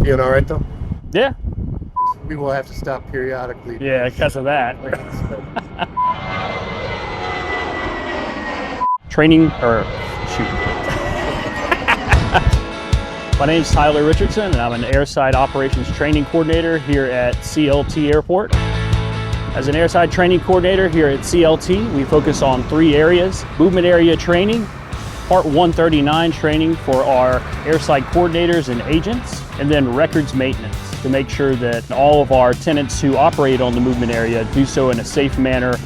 Doing all right though? Yeah. We will have to stop periodically. Yeah, because of that. Training, or shoot. My name is Tyler Richardson, and I'm an Airside Operations Training Coordinator here at CLT Airport. As an Airside Training Coordinator here at CLT, we focus on 3 areas: movement area training, Part 139 training for our airside coordinators and agents, and then records maintenance to make sure that all of our tenants who operate on the movement area do so in a safe manner.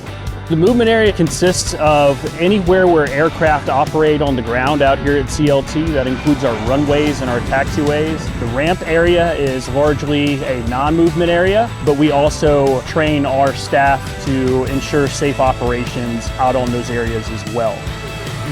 The movement area consists of anywhere where aircraft operate on the ground out here at CLT. That includes our runways and our taxiways. The ramp area is largely a non-movement area, but we also train our staff to ensure safe operations out on those areas as well.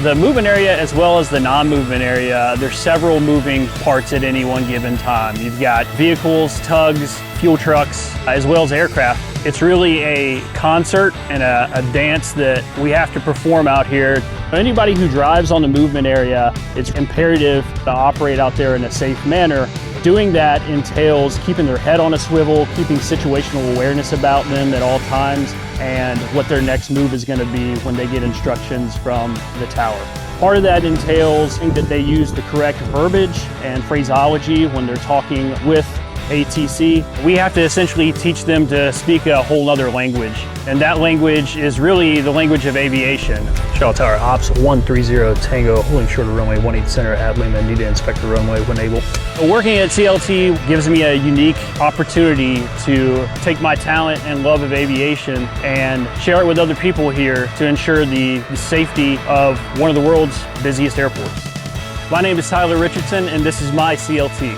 The movement area as well as the non-movement area, there's several moving parts at any one given time. You've got vehicles, tugs, fuel trucks, as well as aircraft. It's really a concert and a dance that we have to perform out here. Anybody who drives on the movement area, it's imperative to operate out there in a safe manner. Doing that entails keeping their head on a swivel, keeping situational awareness about them at all times, and what their next move is going to be when they get instructions from the tower. Part of that entails that they use the correct verbiage and phraseology when they're talking with ATC. We have to essentially teach them to speak a whole other language, and that language is really the language of aviation. Shuttle Tower Ops 130 Tango, holding short of runway 18 center at Lehman, need to inspect the runway when able. Working at CLT gives me a unique opportunity to take my talent and love of aviation and share it with other people here to ensure the safety of one of the world's busiest airports. My name is Tyler Richardson, and this is my CLT.